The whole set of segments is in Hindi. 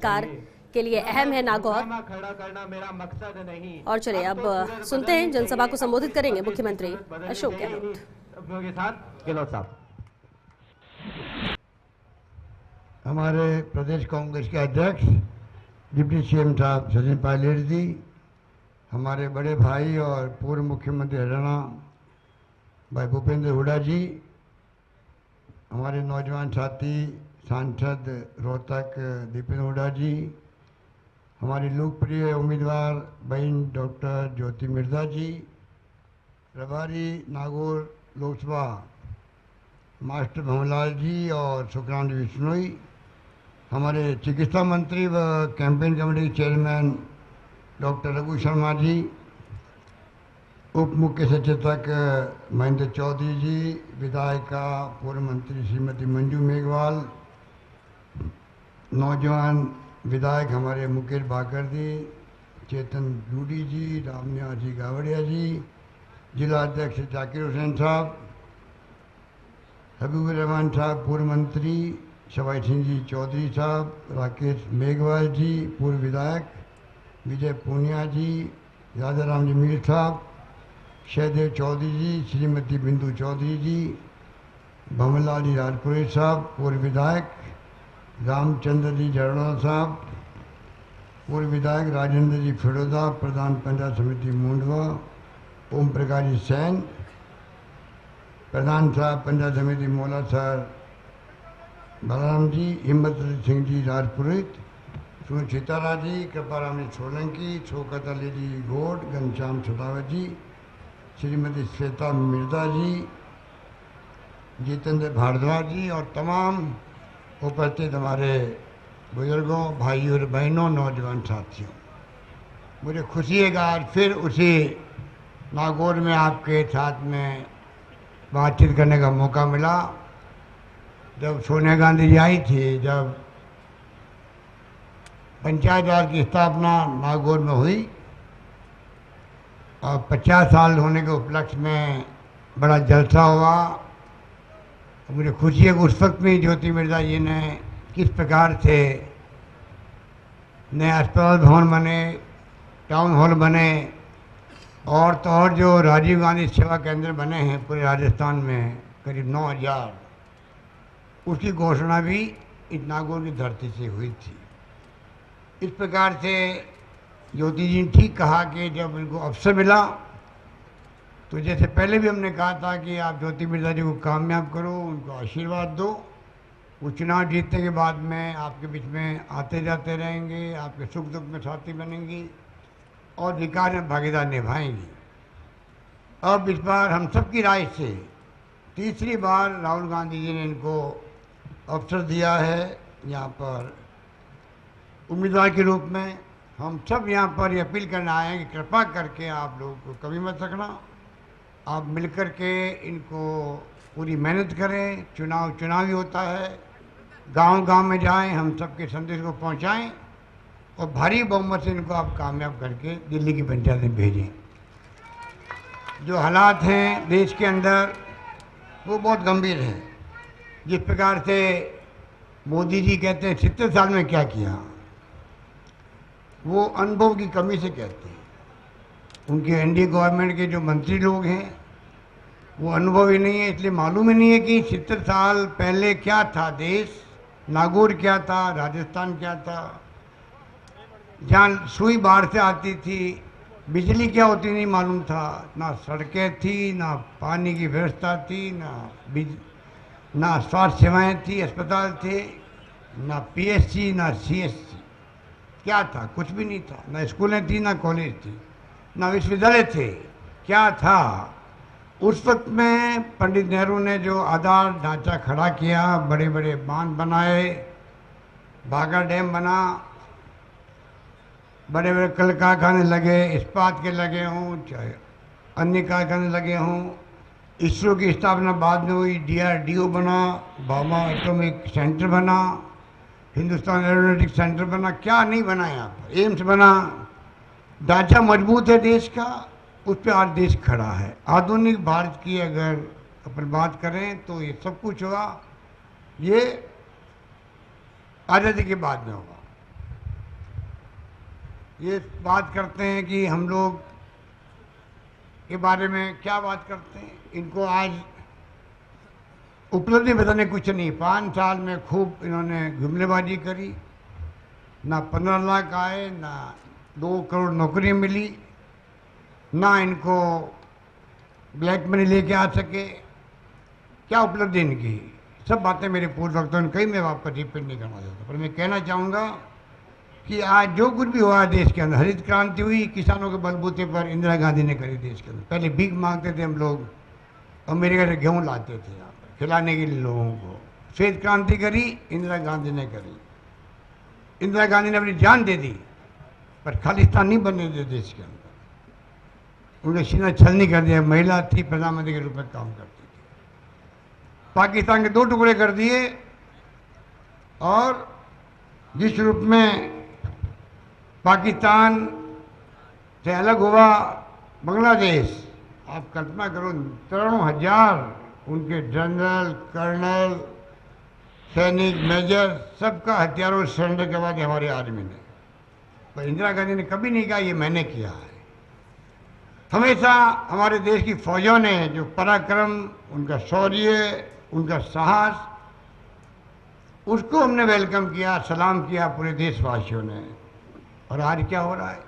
कार के लिए अहम है नागौर। खड़ा करना मेरा मकसद नहीं। और चलिए अब सुनते हैं, जनसभा को संबोधित करेंगे मुख्यमंत्री अशोक गहलोत। के साथ गहलोत साहब। हमारे प्रदेश कांग्रेस के अध्यक्ष डिप्टी सीएम साहब सचिन पायलट जी, हमारे बड़े भाई और पूर्व मुख्यमंत्री हरियाणा भाई भूपेंद्र हुड्डा जी, हमारे नौजवान साथी सांसद रोहतक दीपेंद्र हुड्डा जी, हमारी लोकप्रिय उम्मीदवार बहन डॉक्टर ज्योति मिर्जा जी, प्रभारी नागौर लोकसभा मास्टर भंवरलाल जी और सुखराम जी बिश्नोई, हमारे चिकित्सा मंत्री व campaign committee chairman doctor Raghu Sharma ji, उप मुख्य सचेतक महेंद्र चौधरी जी, विधायिका पूर्व मंत्री श्रीमती मंजू मेघवाल, नौजवान विधायक हमारे मुकेश भाकर जी, चेतन जूडी जी, रामनिवास जी गावड़िया जी, जिला अध्यक्ष जाकिर हुसैन साहब, हबीबुर रहमान साहब पूर्व मंत्री, शवाई सिंह जी चौधरी साहब, राकेश मेघवाल जी पूर्व विधायक, विजय पूनिया जी, राजा राम जी मीर साहब, शहदेव चौधरी जी, श्रीमती बिंदु चौधरी जी, भंवरलाल जी राजपुरी साहब पूर्व विधायक, रामचंद्र जी जरड़ा साहब पूर्व विधायक, राजेंद्र जी फिरोजा प्रधान पंचायत समिति मुंडवा, ओम प्रकाश जी सैन प्रधान साहब पंचायत समिति मौला सर बलराम जी, हिम्मत सिंह जी राजपुरोहित, सुचितारा जी, कृपाराम जी सोलंकी, शौकत अली जी गोड, घनश्याम सदावत जी, श्रीमती श्वेता मिर्जा जी, जितेंद्र भारद्वाज जी और तमाम उपस्थित हमारे बुजुर्गों, भाइयों और बहनों, नौजवान साथियों, मुझे खुशी है कि आज फिर उसी नागौर में आपके साथ में बातचीत करने का मौका मिला। जब सोनिया गांधी जी आई थी, जब पंचायत राज की स्थापना नागौर में हुई और 50 साल होने के उपलक्ष्य में बड़ा जलसा हुआ, मुझे खुशी है कि उस वक्त में ज्योति मिर्जा जी ने किस प्रकार से नए अस्पताल भवन बने, टाउन हॉल बने और तो और जो राजीव गांधी सेवा केंद्र बने हैं पूरे राजस्थान में करीब 9000, उसकी घोषणा भी इस नागौर की धरती से हुई थी। इस प्रकार से ज्योति जी ने ठीक कहा कि जब इनको अवसर मिला तो जैसे पहले भी हमने कहा था कि आप ज्योति मिर्जा जी को कामयाब करो, उनको आशीर्वाद दो, वो चुनाव जीतने के बाद में आपके बीच में आते जाते रहेंगे, आपके सुख दुख में साथी बनेंगी और विकास में भागीदार निभाएंगी। अब इस बार हम सबकी राय से तीसरी बार राहुल गांधी जी ने इनको अवसर दिया है यहाँ पर उम्मीदवार के रूप में। हम सब यहाँ पर ये अपील करना आए हैं कि कृपा करके आप लोगों को कभी मत रखना, आप मिलकर के इनको पूरी मेहनत करें। चुनाव ही होता है, गांव-गांव में जाएं, हम सबके संदेश को पहुंचाएं और भारी बहुमत से इनको आप कामयाब करके दिल्ली की पंचायत में भेजें। जो हालात हैं देश के अंदर वो बहुत गंभीर हैं। जिस प्रकार से मोदी जी कहते हैं 70 साल में क्या किया, वो अनुभव की कमी से कहते हैं। उनके एनडीए गवर्नमेंट के जो मंत्री लोग हैं वो अनुभव ही नहीं है, इसलिए मालूम ही नहीं है कि 70 साल पहले क्या था देश, नागौर क्या था, राजस्थान क्या था, जहाँ सुई बाहर से आती थी, बिजली क्या होती नहीं मालूम था, ना सड़कें थी, ना पानी की व्यवस्था थी, ना स्वास्थ्य सेवाएं थी, अस्पताल थे, ना पीएचसी, ना सीएचसी, क्या था, कुछ भी नहीं था, ना स्कूलें थी, ना कॉलेज थी, ना विश्वविद्यालय थे, क्या था। उस वक्त में पंडित नेहरू ने जो आधार ढांचा खड़ा किया, बड़े बड़े बांध बनाए, भागा डैम बना, बड़े बड़े कल कारखाने लगे, इस्पात के लगे हों चाहे अन्य कारखाने लगे हों, इसरो की स्थापना बाद में हुई, DRDO बना, भाभा एटॉमिक सेंटर बना, हिंदुस्तान एरोनॉटिक्स सेंटर बना, क्या नहीं बना यहाँ पर, एम्स बना, ढांचा मजबूत है देश का, उस पर आज देश खड़ा है। आधुनिक भारत की अगर अपन बात करें तो ये सब कुछ हुआ, ये आज़ादी के बाद में होगा। ये बात करते हैं कि हम लोग के बारे में क्या बात करते हैं, इनको आज उपलब्धि बताने कुछ नहीं। 5 साल में खूब इन्होंने घुमलेबाजी करी, ना 15 लाख आए, ना 2 करोड़ नौकरी मिली, ना इनको ब्लैक मनी लेके आ सके। क्या उपलब्धि इनकी, सब बातें मेरे पूर्व वक्तों ने कही, मैं आप पर रिपीट नहीं करना चाहता। पर मैं कहना चाहूँगा कि आज जो कुछ भी हुआ देश के अंदर, हरित क्रांति हुई किसानों के बलबूते पर, इंदिरा गांधी ने करी देश के अंदर। पहले भीख मांगते थे हम लोग, अमेरिका से गेहूँ लाते थे यहाँ पर खिलाने के लिए लोगों को। श्वेत क्रांति करी इंदिरा गांधी ने करी। इंदिरा गांधी ने अपनी जान दे दी, पर खालिस्तान नहीं बनने दे देश के अंदर। उन्हें सीना छलनी कर दिया। महिला थी, प्रधानमंत्री के रूप में काम करती थी। पाकिस्तान के 2 टुकड़े कर दिए, और जिस रूप में पाकिस्तान से अलग हुआ बांग्लादेश, आप कल्पना करो, 93,000 उनके जनरल, कर्नल, सैनिक, मेजर, सबका हथियारों सरेंडर करवा दिया हमारे आर्मी ने। पर इंदिरा गांधी ने कभी नहीं कहा ये मैंने किया है। हमेशा हमारे देश की फौजों ने जो पराक्रम, उनका शौर्य, उनका साहस, उसको हमने वेलकम किया, सलाम किया पूरे देशवासियों ने। और आज क्या हो रहा है,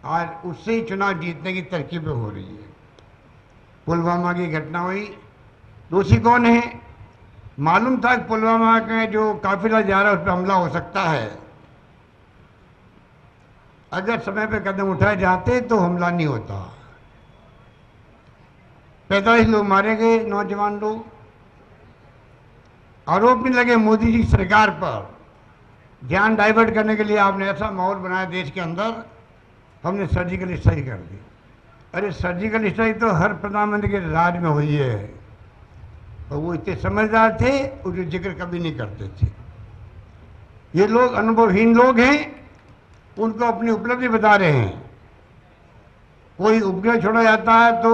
आज उससे ही चुनाव जीतने की तरकीबें हो रही है। पुलवामा की घटना हुई, दोषी कौन है? मालूम था कि पुलवामा का जो काफिला जा रहा है उस पर हमला हो सकता है। अगर समय पे कदम उठाए जाते तो हमला नहीं होता। 45 लोग मारे गए, नौजवान लोग। आरोप भी लगे मोदी जी की सरकार पर, ध्यान डाइवर्ट करने के लिए आपने ऐसा माहौल बनाया देश के अंदर, हमने सर्जिकल स्ट्राइक कर दी। अरे सर्जिकल स्ट्राइक तो हर प्रधानमंत्री के राज में हुई है, और वो इतने समझदार थे, उसका जिक्र कभी नहीं करते थे। ये लोग अनुभवहीन लोग हैं, उनको अपनी उपलब्धि बता रहे हैं। कोई उपग्रह छोड़ा जाता है तो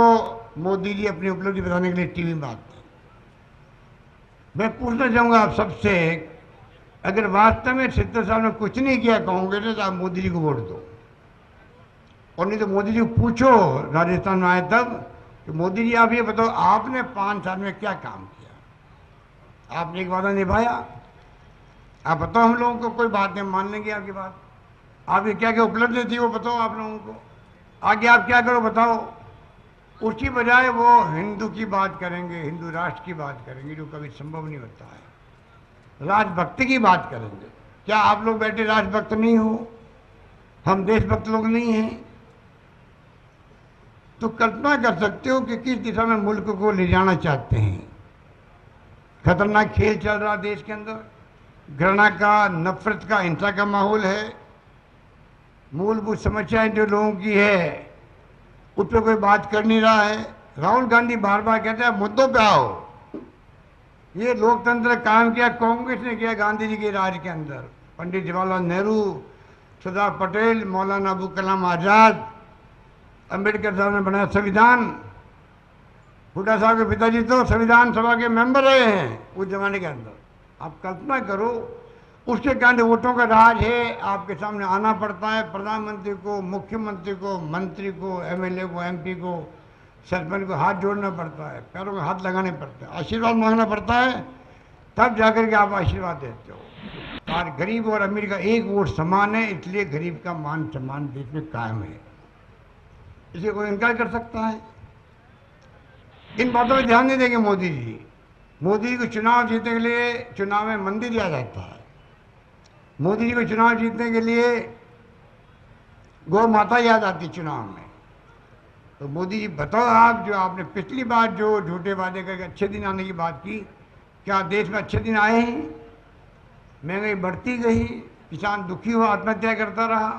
मोदी जी अपनी उपलब्धि बताने के लिए टीवी में आते हैं। मैं पूछना चाहूँगा आप सबसे, अगर वास्तव में 70 साल में कुछ नहीं किया कांग्रेस, तो आप मोदी जी को वोट दो। और नहीं तो मोदी जी को पूछो, राजस्थान में आए तब, कि मोदी जी आप ये बताओ आपने 5 साल में क्या काम किया, आपने एक वादा निभाया? आप बताओ हम लोगों को, कोई बात नहीं, मान लेंगे आपकी बात। आपकी क्या क्या उपलब्धि थी वो बताओ आप लोगों को, आगे आप क्या करो बताओ। उसकी बजाय वो हिंदू की बात करेंगे, हिंदू राष्ट्र की बात करेंगे, जो कभी संभव नहीं होता है। राजभक्ति की बात करेंगे। क्या आप लोग बैठे राजभक्त नहीं हो? हम देशभक्त लोग नहीं हैं? तो कल्पना कर सकते हो कि किस दिशा में मुल्क को ले जाना चाहते हैं। खतरनाक खेल चल रहा देश के अंदर, घृणा का, नफरत का, हिंसा का माहौल है। मूलभूत समस्याएं जो लोगों की है उस पर कोई बात कर नहीं रहा है। राहुल गांधी बार बार कहते हैं मुद्दों पे आओ। ये लोकतंत्र कायम किया कांग्रेस ने किया गांधी जी के राज के अंदर। पंडित जवाहरलाल नेहरू, सरदार पटेल, मौलाना अबुल कलाम आज़ाद, अंबेडकर साहब ने बनाया संविधान। हुड्डा साहब के पिताजी तो संविधान सभा के मेंबर रहे हैं उस जमाने के अंदर। आप कल्पना करो, उसके कारण वोटों का राज है। आपके सामने आना पड़ता है, प्रधानमंत्री को, मुख्यमंत्री को, मंत्री को, एमएलए को, एमपी को, सरपंच को हाथ जोड़ना पड़ता है, पैरों में हाथ लगाने पड़ते हैं, आशीर्वाद मांगना पड़ता है, तब जाकर के आप आशीर्वाद देते हो। और गरीब और अमीर का एक वोट समान है, इसलिए गरीब का मान सम्मान देश में कायम है। इसे कोई इनकार कर सकता है? इन बातों पर ध्यान नहीं देंगे मोदी जी। मोदी जी को चुनाव जीतने के लिए चुनाव में मंदिर दिया जाता है। मोदी जी को चुनाव जीतने के लिए गौ माता याद आती चुनाव में। तो मोदी जी बताओ आप, जो आपने पिछली बार जो झूठे वादे करके अच्छे दिन आने की बात की, क्या देश में अच्छे दिन आए हैं? महंगाई बढ़ती गई, किसान दुखी हुआ, आत्महत्या करता रहा,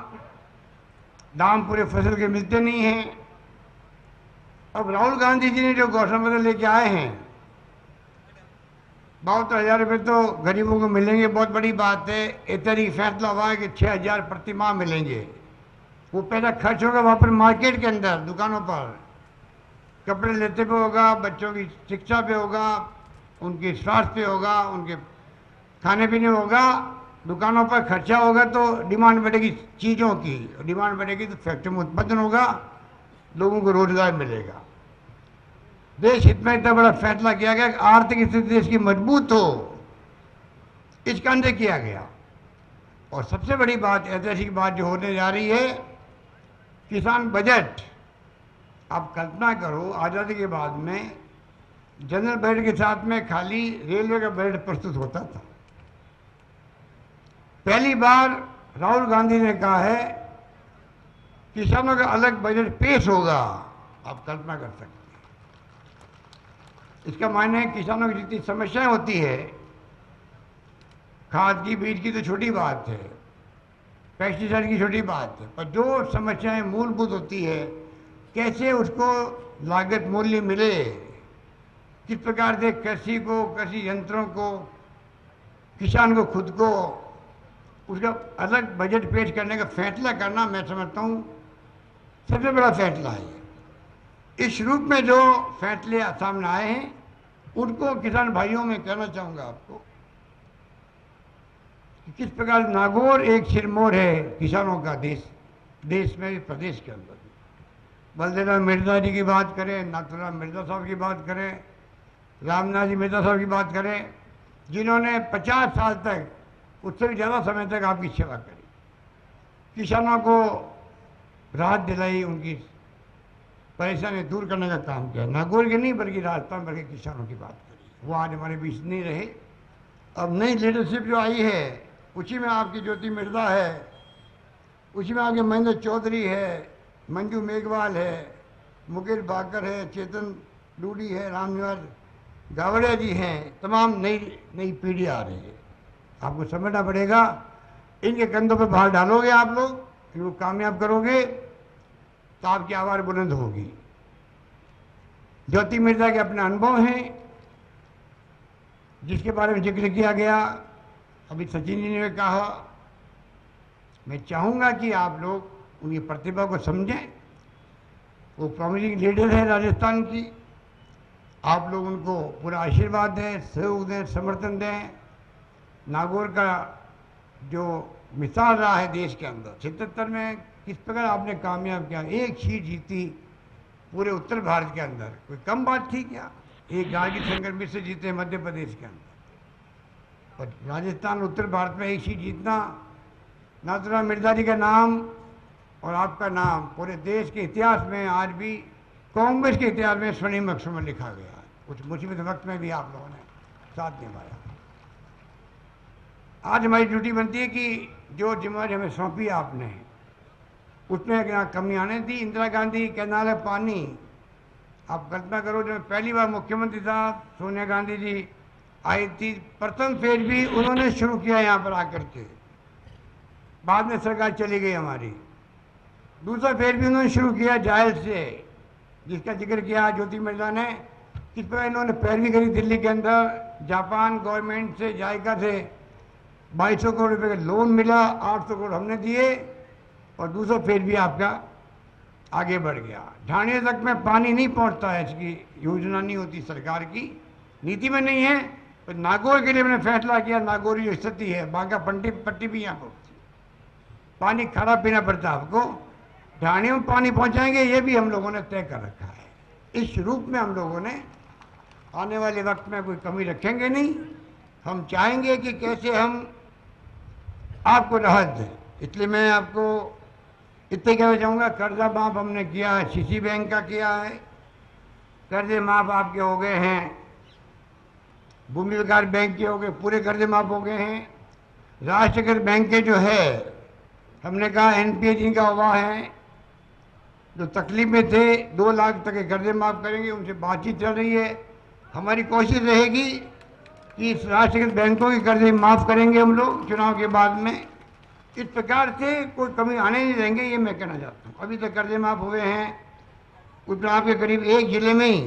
दाम पूरे फसल के मिलते नहीं हैं। अब राहुल गांधी जी ने जो घोषणा पत्र लेके आए हैं, 72,000 रुपये तो गरीबों को मिलेंगे, बहुत बड़ी बात है। इस तरीके फैसला हुआ है कि 6,000 प्रति माह मिलेंगे। वो पैसा खर्च होगा वहाँ पर मार्केट के अंदर, दुकानों पर, कपड़े लेते पे होगा, बच्चों की शिक्षा पे होगा, उनके स्वास्थ्य पे होगा, उनके खाने पीने होगा। दुकानों पर खर्चा होगा तो डिमांड बढ़ेगी चीज़ों की, डिमांड बढ़ेगी तो फैक्ट्री में उत्पादन होगा, लोगों को रोजगार मिलेगा। देश हित में इतना बड़ा फैसला किया गया कि आर्थिक स्थिति देश की मजबूत हो, इसका अंदर किया गया। और सबसे बड़ी बात, ऐतिहासिक बात जो होने जा रही है, किसान बजट। आप कल्पना करो, आज़ादी के बाद में जनरल बजट के साथ में खाली रेलवे का बजट प्रस्तुत होता था। पहली बार राहुल गांधी ने कहा है किसानों का अलग बजट पेश होगा। आप कल्पना कर सकते हैं। इसका मायने है किसानों की जितनी समस्याएं होती है, खाद की, बीज की तो छोटी बात है, पेस्टिसाइड की छोटी बात है, पर जो समस्याएं मूलभूत होती है, कैसे उसको लागत मूल्य मिले, किस प्रकार से कृषि को, कृषि यंत्रों को, किसान को खुद को, उसका अलग बजट पेश करने का फैसला करना, मैं समझता हूँ सबसे बड़ा फैसला है। इस रूप में जो फैसले सामने आए हैं, उनको किसान भाइयों में कहना चाहूँगा आपको कि किस प्रकार नागौर एक सिरमौर है किसानों का देश में, प्रदेश के अंदर। बलदेव मिर्जा जी की बात करें, नाथुराम मिर्जा साहब की बात करें, रामनाथ जी मिर्जा साहब की बात करें, जिन्होंने 50 साल तक, उससे भी ज़्यादा समय तक आपकी सेवा करी, किसानों को राहत दिलाई, उनकी परेशानी दूर करने का काम किया। नागौर के नहीं बल्कि राजस्थान भर के किसानों की बात करी। वो आज हमारे बीच नहीं रहे। अब नई लीडरशिप जो आई है, उसी में आपकी ज्योति मिर्जा है, उसी में आपके महेंद्र चौधरी है, मंजू मेघवाल है, मुकेश बाकर है, चेतन डूडी है, रामनिवास गावड़िया जी हैं। तमाम नई पीढ़ी आ रही है। आपको समझना पड़ेगा, इनके कंधों पर भार डालोगे आप लोग, इनको कामयाब करोगे तो आपकी आवाज़ बुलंद होगी। ज्योति मिर्जा के अपने अनुभव हैं, जिसके बारे में जिक्र किया गया, अभी सचिन जी ने कहा। मैं चाहूँगा कि आप लोग उनकी प्रतिभा को समझें। वो प्रॉमिसिंग लीडर है राजस्थान की। आप लोग उनको पूरा आशीर्वाद दें, सहयोग दें, समर्थन दें। नागौर का जो मिसाल रहा है देश के अंदर, 77 में किस प्रकार आपने कामयाब किया, एक सीट जीती पूरे उत्तर भारत के अंदर, कोई कम बात थी क्या? एक गार्गी शंकर मिश्र जीते मध्य प्रदेश के अंदर, और राजस्थान उत्तर भारत में एक सीट जीतना, नाथुराम मिर्जा जी का नाम और आपका नाम पूरे देश के इतिहास में, आज भी कांग्रेस के इतिहास में स्वर्णिम अक्षरों में लिखा गया है। कुछ मुसीबत वक्त में भी आप लोगों ने साथ निभाया। आज हमारी ड्यूटी बनती है कि जो जिम्मेदारी हमें सौंपी आपने, उसमें क्या कमी आने थी। इंदिरा गांधी कैनाल है पानी, आप कल्पना करो, जब पहली बार मुख्यमंत्री साहब सोनिया गांधी जी आई थी, प्रथम फेज भी उन्होंने शुरू किया यहाँ पर आकर के, बाद में सरकार चली गई हमारी। दूसरा फेज भी उन्होंने शुरू किया जायल से, जिसका जिक्र किया ज्योति मिर्जा ने। किस प्रकार इन्होंने पैरवी करी दिल्ली के अंदर, जापान गवर्नमेंट से, जायका से 2200 करोड़ रुपए का लोन मिला, 800 करोड़ हमने दिए, और दूसरा फेज भी आपका आगे बढ़ गया। ढाणिया तक में पानी नहीं पहुंचता है, इसकी योजना नहीं होती सरकार की, नीति में नहीं है। तो नागौर के लिए मैंने फैसला किया, नागौर की स्थिति है, बांका पट्टी भी यहाँ पहुँचती, पानी खराब पीना पड़ता है आपको, ढाणियों में पानी पहुँचाएंगे, ये भी हम लोगों ने तय कर रखा है। इस रूप में हम लोगों ने आने वाले वक्त में कोई कमी रखेंगे नहीं। हम चाहेंगे कि कैसे हम आपको राहत दें। इसलिए मैं आपको इतने कहना चाहूँगा, कर्जा माफ हमने किया है, सीसी बैंक का किया है, कर्जे माफ आपके हो गए हैं, भूमि विकास बैंक के हो गए, पूरे कर्जे माफ हो गए हैं। राष्ट्रीयकृत बैंक के जो है, हमने कहा एनपीए जिनका हुआ है, जो तकलीफ में थे, 2 लाख तक के कर्जे माफ करेंगे, उनसे बातचीत चल रही है। हमारी कोशिश रहेगी कि इस राष्ट्रीयकृत बैंकों के कर्जे माफ़ करेंगे हम लोग चुनाव के बाद में। इस प्रकार से कोई कमी आने नहीं देंगे, ये मैं कहना चाहता हूँ। अभी तक कर्जे माफ़ हुए हैं उत्तर आपके करीब एक जिले में ही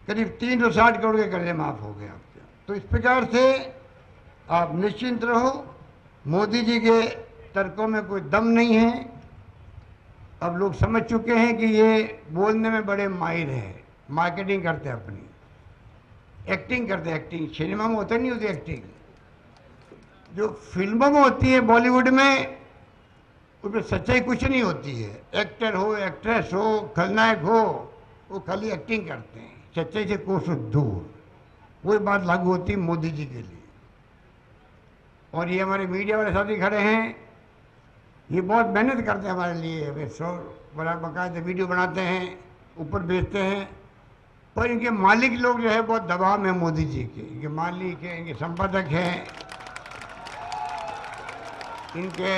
करीब 360 करोड़ के कर्जे माफ़ हो गए आपके। तो इस प्रकार से आप निश्चिंत रहो, मोदी जी के तर्कों में कोई दम नहीं है। अब लोग समझ चुके हैं कि ये बोलने में बड़े माहिर हैं, मार्केटिंग करते हैं, अपनी एक्टिंग करते हैं। एक्टिंग सिनेमा में होता नहीं होती एक्टिंग, जो फिल्मों में होती है बॉलीवुड में, उसमें सच्चाई कुछ नहीं होती है। एक्टर हो, एक्ट्रेस हो, खलनायक हो, वो खाली एक्टिंग करते हैं, सच्चाई से कोसों दूर। वही बात लागू होती है मोदी जी के लिए। और ये हमारे मीडिया वाले साथी खड़े हैं, ये बहुत मेहनत करते हैं हमारे लिए, वे बड़ा बाकायदे वीडियो बनाते हैं, ऊपर भेजते हैं। पर इनके मालिक लोग जो है बहुत दबाव में मोदी जी के, इनके मालिक हैं, इनके संपादक हैं, इनके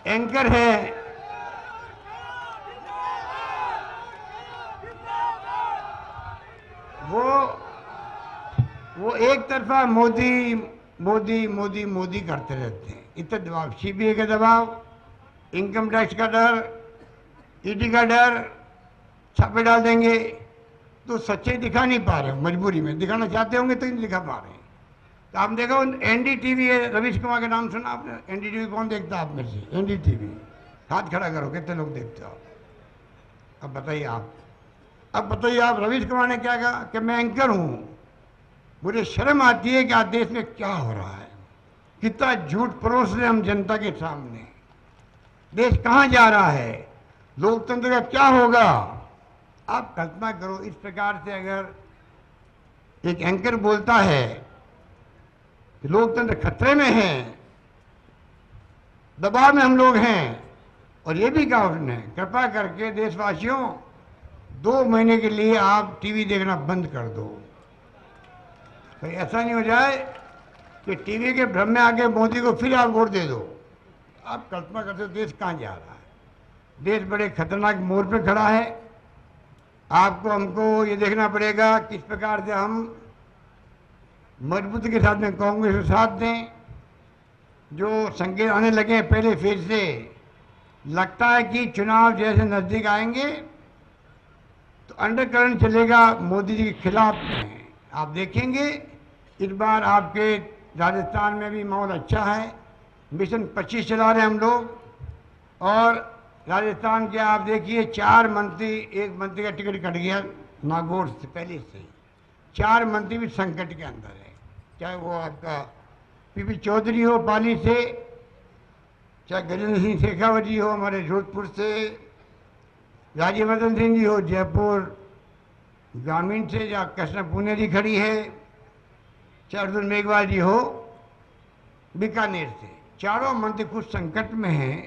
एंकर हैं। वो एक तरफा मोदी मोदी मोदी मोदी करते रहते हैं। इतना दबाव, सीबीआई का दबाव, इनकम टैक्स का डर, ईडी का डर, छापे डाल देंगे। तो सच्चाई दिखा नहीं पा रहे, मजबूरी में दिखाना चाहते होंगे तो नहीं दिखा पा रहे। तो आप देखो एनडीटीवी है, रवीश कुमार का नाम सुना आपने? एनडीटीवी कौन देखता है आप में से? एनडीटीवी हाथ खड़ा करो, कितने लोग देखते हो? अब बताइए आप, अब बताइए आप, रवीश कुमार ने क्या कहा कि मैं एंकर हूँ, मुझे शर्म आती है कि आज देश में क्या हो रहा है, कितना झूठ परोस रहे हम जनता के सामने, देश कहाँ जा रहा है, लोकतंत्र का क्या होगा। आप कल्पना करो, इस प्रकार से अगर एक एंकर बोलता है कि लोकतंत्र खतरे में है, दबाव में हम लोग हैं, और ये भी कहा उसने, कृपा करके देशवासियों 2 महीने के लिए आप टीवी देखना बंद कर दो। तो ऐसा नहीं हो जाए कि टीवी के भ्रम में आके मोदी को फिर आप वोट दे दो। आप कल्पना करते हो देश कहाँ जा रहा है। देश बड़े खतरनाक मोड़ पे खड़ा है। आपको हमको ये देखना पड़ेगा किस प्रकार से हम मजबूती के साथ में कांग्रेस को साथ दें। जो संकेत आने लगे हैं पहले फिर से, लगता है कि चुनाव जैसे नज़दीक आएंगे तो अंडरकरंट चलेगा मोदी जी के खिलाफ में। आप देखेंगे इस बार आपके राजस्थान में भी माहौल अच्छा है। मिशन 25 चला रहे हैं हम लोग, और राजस्थान के आप देखिए 4 मंत्री, एक मंत्री का टिकट कट गया नागौर से पहले से ही, 4 मंत्री भी संकट के अंदर है। चाहे वो आपका पीपी चौधरी हो पाली से, चाहे गजेंद्र सिंह शेखावत जी हो हमारे जोधपुर से, राज्यवर्धन सिंह जी हो जयपुर ग्रामीण से, या कृष्ण पुणे जी खड़ी है, चाहे अर्जुन मेघवाल जी हो बीकानेर से। चारों मंत्री कुछ संकट में हैं,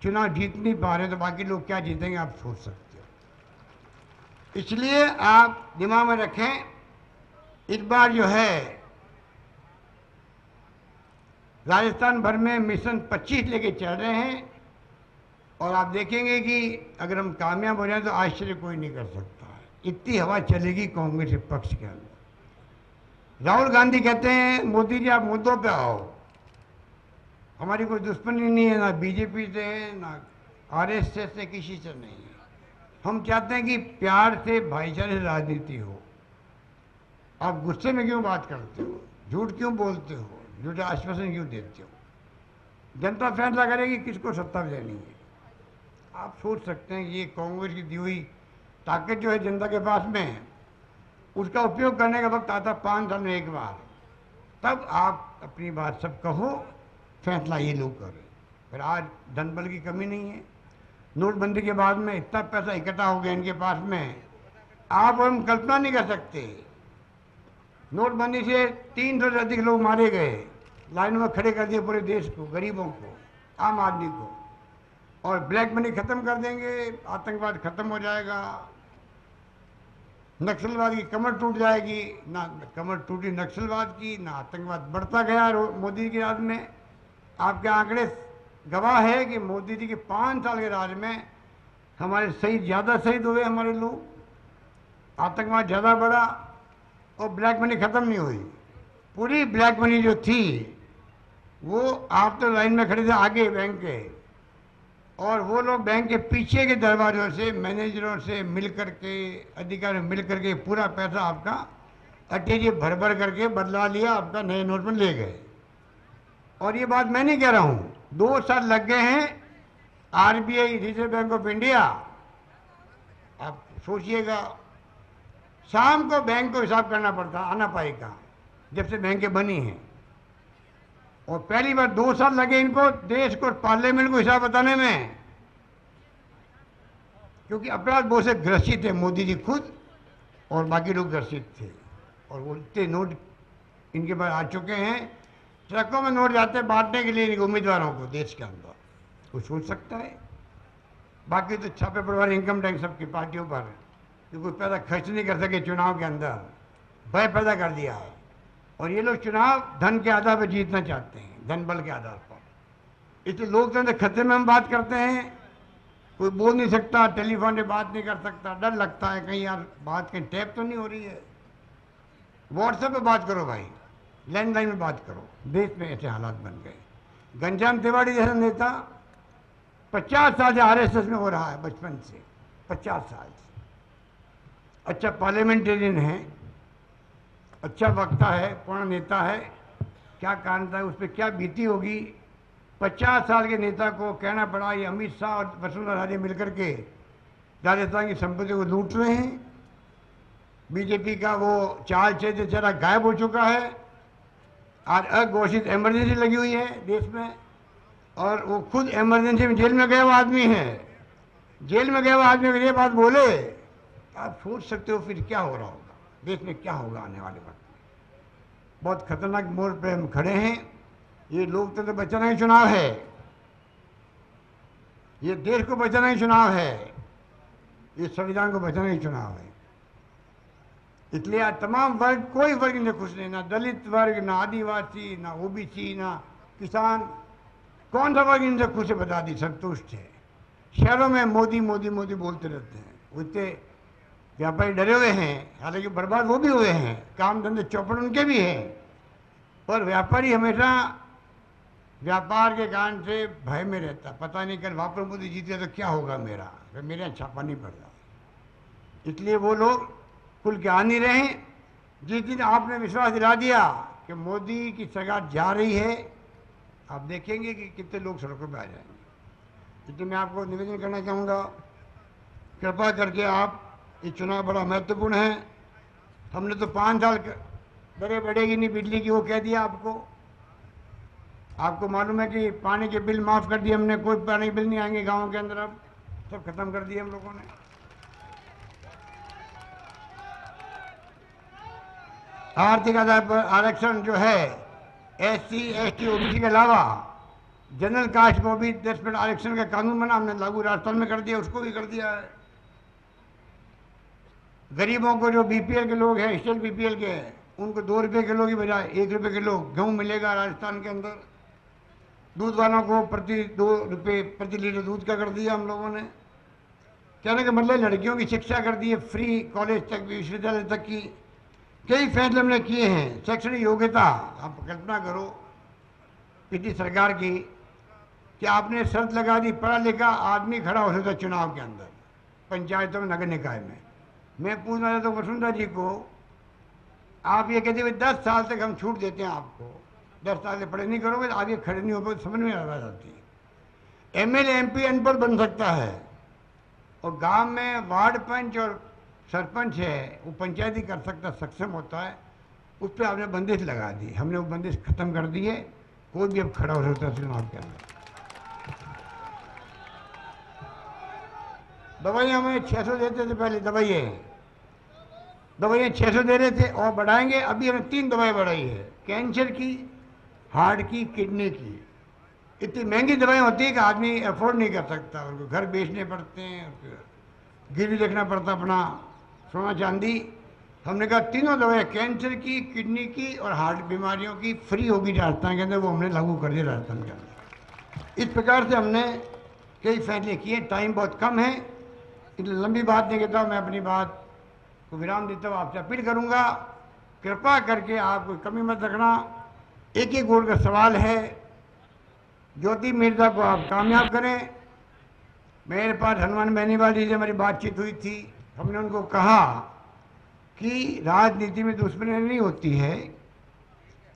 चुनाव जीत नहीं पा रहे, तो बाकी लोग क्या जीतेंगे आप सोच सकते हो। इसलिए आप दिमाग में रखें, इस बार जो है राजस्थान भर में मिशन 25 लेके चल रहे हैं, और आप देखेंगे कि अगर हम कामयाब हो जाए तो आश्चर्य कोई नहीं कर सकता है। इतनी हवा चलेगी कांग्रेस के पक्ष के अंदर। राहुल गांधी कहते हैं मोदी जी आप मुद्दों पे आओ, हमारी कोई दुश्मनी नहीं है, ना बीजेपी से है, ना आरएसएस से, किसी से नहीं है। हम चाहते हैं कि प्यार से, भाईचारे से राजनीति हो। आप गुस्से में क्यों बात करते हो, झूठ क्यों बोलते हो, झूठे आश्वासन क्यों देते हो? जनता फैसला करेगी किसको सत्ता देनी है। आप सोच सकते हैं कि ये कांग्रेस की दी हुई ताकत जो है जनता के पास में है, उसका उपयोग करने का वक्त आता 5 साल में एक बार, तब आप अपनी बात सब कहो, फैसला ये लोग करें। फिर आज धन बल की कमी नहीं है। नोटबंदी के बाद में इतना पैसा इकट्ठा हो गया इनके पास में, आप हम कल्पना नहीं कर सकते। नोटबंदी से 300 से अधिक लोग मारे गए, लाइन में खड़े कर दिए पूरे देश को, गरीबों को, आम आदमी को। और ब्लैक मनी खत्म कर देंगे, आतंकवाद खत्म हो जाएगा, नक्सलवाद की कमर टूट जाएगी। ना कमर टूटी नक्सलवाद की, ना आतंकवाद बढ़ता गया मोदी के राज में। आपके आंकड़े गवाह है कि मोदी जी के 5 साल के राज में हमारे शहीद ज़्यादा शहीद हुए, हमारे लोग, आतंकवाद ज़्यादा बढ़ा, और ब्लैक मनी ख़त्म नहीं हुई। पूरी ब्लैक मनी जो थी वो, आप तो लाइन में खड़े थे आगे बैंक के, और वो लोग बैंक के पीछे के दरवाजों से मैनेजरों से मिल करके, अधिकारियों मिल करके पूरा पैसा आपका अटेजी भर भर करके बदला लिया, आपका नए नोट में ले गए। और ये बात मैं नहीं कह रहा हूँ, 2 साल लग गए हैं RBI, reserve bank of India. आप सोचिएगा, शाम को बैंक को हिसाब करना पड़ता, आना पाएगा जब से बैंकें बनी हैं। और पहली बार 2 साल लगे इनको देश को, पार्लियामेंट को हिसाब बताने में, क्योंकि अपराध बहुत से ग्रसित है, मोदी जी खुद और बाकी लोग ग्रसित थे। और वो इतने नोट इनके पास आ चुके हैं, ट्रकों में नोट जाते हैं बांटने के लिए उम्मीदवारों को देश के अंदर। कोई सोच सकता है? बाकी तो छापे पड़वा इनकम टैक्स सबकी पार्टियों पर, कि कोई पैसा खर्च नहीं कर सके चुनाव के अंदर, भय पैदा कर दिया है। और ये लोग चुनाव धन के आधार पर जीतना चाहते हैं, धन बल के आधार पर। इसलिए लोकतंत्र खतरे में हम बात करते हैं, कोई बोल नहीं सकता, टेलीफोन पे बात नहीं कर सकता, डर लगता है कहीं यार बात कहीं टैप तो नहीं हो रही है। व्हाट्सएप पे बात करो भाई, लैंडलाइन में बात करो। देश में ऐसे हालात बन गए। घनश्याम तिवारी जैसा नेता 50 साल से आरएसएस में हो रहा है, बचपन से 50 साल से। अच्छा पार्लियामेंटेरियन है, अच्छा वक्ता है, पूर्ण नेता है, क्या कारण था, उस पर क्या बीती होगी। 50 साल के नेता को कहना पड़ा ये अमित शाह और वसुंधरा राजे मिलकर के राजस्थान की संपत्ति को लूट रहे हैं। बीजेपी का वो चाल चरित्र चेहरा गायब हो चुका है। आज अघोषित इमरजेंसी लगी हुई है देश में, और वो खुद इमरजेंसी में जेल में गया हुआ आदमी है। जेल में गया हुआ आदमी अगर ये बात बोले, आप सोच सकते हो फिर क्या हो रहा होगा, देश में क्या होगा आने वाले वक्त में। बहुत खतरनाक मोड़ पे हम खड़े हैं। ये लोकतंत्र बचाने का चुनाव है, ये देश को बचाने का चुनाव है, ये संविधान को बचाने का चुनाव है। इसलिए आज तमाम वर्ग, कोई वर्ग इनसे खुश नहीं, ना दलित वर्ग, ना आदिवासी, ना ओबीसी, ना किसान, कौन सा वर्ग इनसे खुश है बता दी, संतुष्ट है। शहरों में मोदी मोदी मोदी बोलते रहते हैं, उतने व्यापारी डरे हुए हैं, हालांकि बर्बाद वो भी हुए हैं, काम धंधे चौपट उनके भी हैं, पर व्यापारी हमेशा व्यापार के कारण से भय में रहता। पता नहीं कल वापस मोदी जीते तो क्या होगा मेरा, फिर मेरे यहाँ छापा नहीं पड़ रहा। इसलिए वो लोग खुल के आ नहीं रहे। जिस दिन आपने विश्वास दिला दिया कि मोदी की सरकार जा रही है, आप देखेंगे कि कितने लोग सड़कों पर आ जाएंगे। इसलिए मैं आपको निवेदन करना चाहूँगा, कृपा करके आप, ये चुनाव बड़ा महत्वपूर्ण है। हमने तो 5 साल दरें बढ़ेगी नहीं बिजली की, वो कह दिया आपको। आपको मालूम है कि पानी के बिल माफ़ कर दिए हमने, कोई पानी बिल नहीं आएंगे गाँव के अंदर, अब सब खत्म कर दिए हम लोगों ने। आर्थिक आधार पर आरक्षण जो है SC ST OBC के अलावा जनरल कास्ट को भी 10% आरक्षण का कानून बना, हमने लागू राजस्थान में कर दिया, उसको भी कर दिया है। गरीबों को जो BPL के लोग हैं, स्टेट BPL के, उनको 2 रुपये किलो की बजाय 1 रुपये किलो गेहूँ मिलेगा राजस्थान के अंदर। दूध वालों को प्रति 2 रुपये प्रति लीटर दूध का कर दिया हम लोगों ने। कहने का मतलब लड़कियों की शिक्षा कर दी है फ्री, कॉलेज तक, विश्वविद्यालय तक की। कई फैसले हमने किए हैं। शैक्षणिक योग्यता, आप कल्पना करो पिछली सरकार की कि आपने शर्त लगा दी पढ़ा लिखा आदमी खड़ा हो सकता चुनाव के अंदर, पंचायतों में, नगर निकाय में। मैं पूछना चाहता हूँ वसुंधरा जी को, आप ये कहते हुए 10 साल तक हम छूट देते हैं आपको, 10 साल से पढ़े नहीं करोगे तो आगे खड़े नहीं हो पाओगे, समझ में आ जाती है। MLA MP अनपढ़ बन सकता है, और गांव में वार्ड पंच और सरपंच है, वो पंचायती कर सकता, सक्षम होता है, उस पर आपने बंदिश लगा दी। हमने वो बंदिश खत्म कर दी है, कोई भी अब खड़ा हो सकता है चुनाव के अंदर। दवाइयाँ हमें 600 देते थे पहले, दवाइयाँ 600 दे रहे थे, और बढ़ाएंगे। अभी हमने 3 दवाई बढ़ाई है, कैंसर की, हार्ट की, किडनी की। इतनी महंगी दवाएं होती है कि आदमी अफोर्ड नहीं कर सकता, उनको घर बेचने पड़ते हैं, गिरवी रखना पड़ता अपना सोना चांदी। हमने कहा तीनों दवाएं, कैंसर की, किडनी की और हार्ट बीमारियों की, फ्री होगी राजस्थान के अंदर। वो हमने लागू कर दिया राजस्थान के अंदर। इस प्रकार से हमने कई फैसले किए। टाइम बहुत कम है, इसलिए लंबी बात नहीं कहता, मैं अपनी बात को विराम देता हूँ। आपसे अपील करूँगा, कृपा करके आप कोई कमी मत रखना। एक वोट का सवाल है, ज्योति मिर्जा को आप कामयाब करें। मेरे पास हनुमान बेनीवाल जी से हमारी बातचीत हुई थी, हमने उनको कहा कि राजनीति में दुश्मनी नहीं होती है।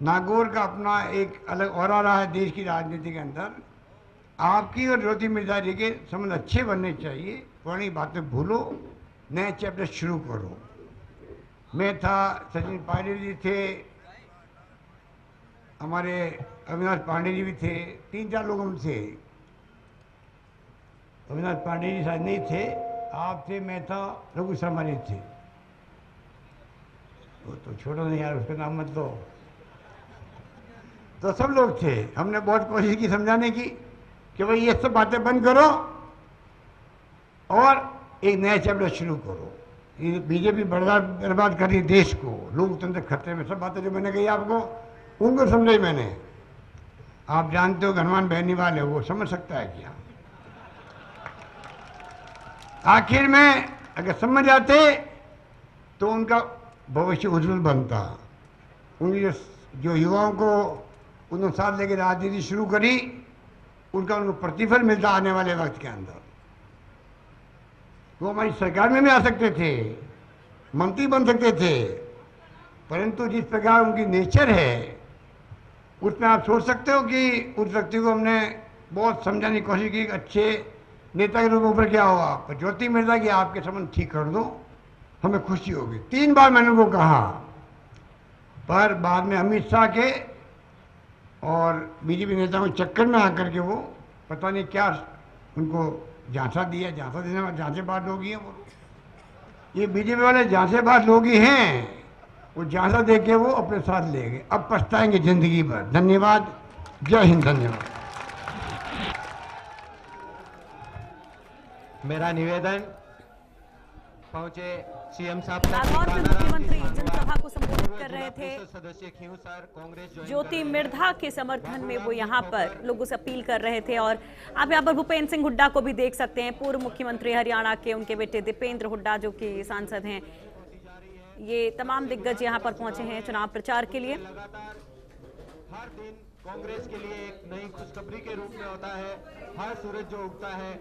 नागौर का अपना एक अलग औरा रहा है देश की राजनीति के अंदर। आपकी और ज्योति मिर्जा जी के संबंध अच्छे बनने चाहिए, पुरानी बातें भूलो, नए चैप्टर शुरू करो। मैं था, सचिन पायलट जी थे, हमारे अविनाश पांडे जी भी थे, 3-4 लोग हम थे। अविनाश पांडे जी शायद नहीं थे, आप थे, मैं था, रघु शर्मा जी थे। वो तो छोड़ो नहीं यार, उसका नाम मत लो। तो सब लोग थे। हमने बहुत कोशिश की समझाने की कि भाई ये सब बातें बंद करो और एक नया चैप्टर शुरू करो। ये बीजेपी बर्बाद कर रही देश को, लोकतंत्र खतरे में, सब बातें जो मैंने कही आपको, उनको समझाई मैंने। आप जानते हो हनुमान बेनीवाल है, वो समझ सकता है क्या? आखिर में अगर समझ आते तो उनका भविष्य उज्जवल बनता। उनकी जो युवाओं को उन्होंने साथ लेकर राजनीति शुरू करी, उनका उनको प्रतिफल मिलता आने वाले वक्त के अंदर। वो हमारी सरकार में भी आ सकते थे, मंत्री बन सकते थे, परंतु जिस प्रकार उनकी नेचर है उसमें आप सोच सकते हो कि उस व्यक्ति को हमने बहुत समझाने की कोशिश की, अच्छे नेता के रूप में ऊपर क्या हुआ, पर ज्योति मिर्जा की आपके संबंध ठीक कर दो, हमें खुशी होगी। 3 बार मैंने उनको कहा, पर बाद में अमित शाह के और बीजेपी नेताओं के चक्कर में आकर के वो पता नहीं क्या उनको झांसा दिया। झांसा देने वाले झांसेबाज लोग ही हैं वो। ये बीजेपी वाले झांसेबाज लोग ही हैं। वो झांसा दे के वो अपने साथ ले गए, अब पछताएंगे जिंदगी भर। धन्यवाद, जय हिंद। धन्यवाद। मेरा निवेदन पहुंचे सीएम साहब तक। नागौर में मुख्यमंत्री जनसभा को संबोधित कर रहे थे। सदस्य खींव सर कांग्रेस ज्योति मिर्धा के समर्थन में वो यहाँ पर लोगों से अपील कर रहे थे। और आप यहाँ पर भूपेंद्र सिंह हुड्डा को भी देख सकते हैं, पूर्व मुख्यमंत्री हरियाणा के, उनके बेटे दीपेंद्र हुड्डा जो कि सांसद हैं। ये तमाम दिग्गज यहाँ पर पहुंचे हैं चुनाव प्रचार के लिए। लगातार हर दिन कांग्रेस के लिए एक नई खुशखबरी के रूप में होता है। हर सूरज जो उगता है